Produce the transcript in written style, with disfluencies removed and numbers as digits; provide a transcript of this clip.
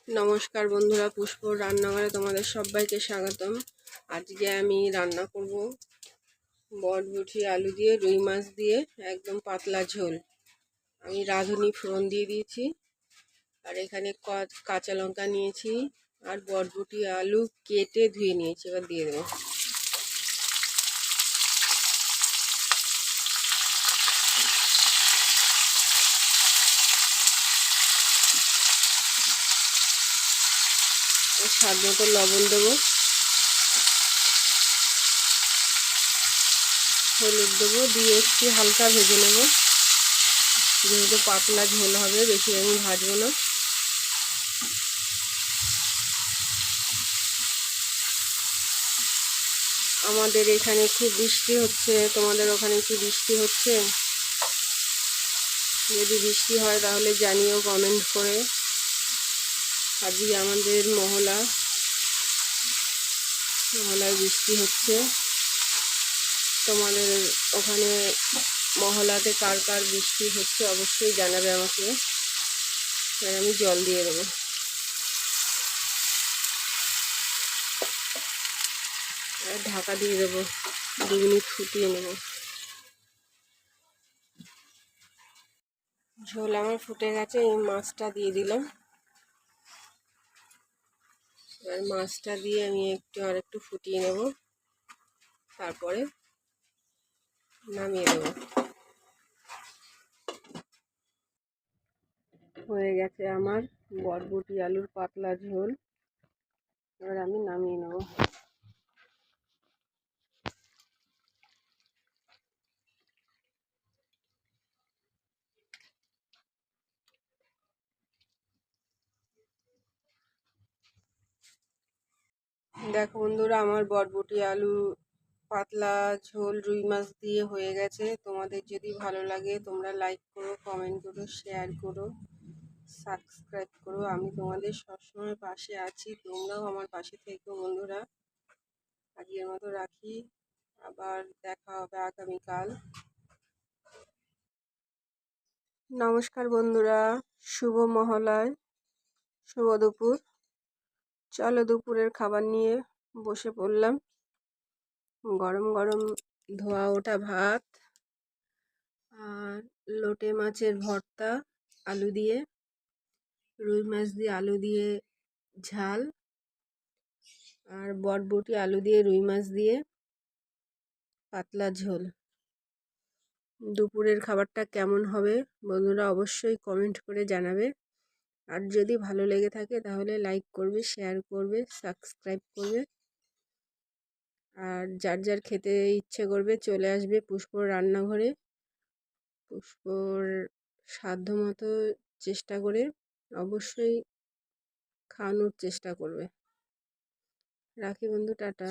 নমস্কার বন্ধুরা, পুষ্পর রান্নাঘরে তোমাদের সবাইকে স্বাগতম। আজকে আমি রান্না করব বরবটি আলু দিয়ে রুই মাছ দিয়ে একদম পাতলা ঝোল। আমি রাঁধুনি ফোড়ন দিয়ে দিয়েছি, আর এখানে কাঁচা লঙ্কা নিয়েছি, আর বরবটি আলু কেটে ধুয়ে নিয়েছি। এবার দিয়ে দেবো। স্বাদ মতো লবণ দেবো, হলুদ দেবো, দিয়ে একটু হালকা ভেজে নেব। যেহেতু পাতলা ঝোল হবে, বেশি আমি ভাজবো না। আমাদের এখানে খুব বৃষ্টি হচ্ছে, তোমাদের ওখানে কি বৃষ্টি হচ্ছে? যদি বৃষ্টি হয় তাহলে জানিও কমেন্ট করে। আজকে আমাদের মহলায় বৃষ্টি হচ্ছে। তোমাদের ওখানে মহলাতে কার কার বৃষ্টি হচ্ছে অবশ্যই জানাবে আমাকে। আর আমি জল দিয়ে দেবো। আর ঢাকা দিয়ে দেবো, 2 মিনিট ফুটিয়ে নেব। ঝোল আমার ফুটে গেছে, এই মাছটা দিয়ে দিলাম। এবার মাছটা দিয়ে আমি আরেকটু ফুটিয়ে নেব, তারপরে নামিয়ে দেবো। হয়ে গেছে আমার বরবটি আলুর পাতলা ঝোল। এবার আমি নামিয়ে নেব। দেখো বন্ধুরা, আমার বরবটি আলু পাতলা ঝোল রুই মাছ দিয়ে হয়ে গেছে। তোমাদের যদি ভালো লাগে তোমরা লাইক করো, কমেন্ট করো, শেয়ার করো, সাবস্ক্রাইব করো। আমি তোমাদের সবসময় পাশে আছি, তোমরাও আমার পাশে থেকো বন্ধুরা। আজকের মতো রাখি, আবার দেখা হবে আগামীকাল। নমস্কার বন্ধুরা, শুভ মহালয়, শুভ দুপুর। চলো দুপুরের খাবার নিয়ে বসে পড়লাম। গরম গরম ধোয়া ওঠা ভাত, আর লোটে মাছের ভর্তা আলু দিয়ে, রুই মাছ দিয়ে আলু দিয়ে ঝাল, আর বরবটি আলু দিয়ে রুই মাছ দিয়ে পাতলা ঝোল। দুপুরের খাবারটা কেমন হবে বন্ধুরা অবশ্যই কমেন্ট করে জানাবে। আর যদি ভালো লেগে থাকে তাহলে লাইক করবে, শেয়ার করবে, সাবস্ক্রাইব করবে। আর যার যার খেতে ইচ্ছে করবে চলে আসবে পুষ্পর রান্নাঘরে। পুষ্পর সাধ্যমতো চেষ্টা করে অবশ্যই খাওয়ানোর চেষ্টা করবে। রাখি বন্ধু, টাটা।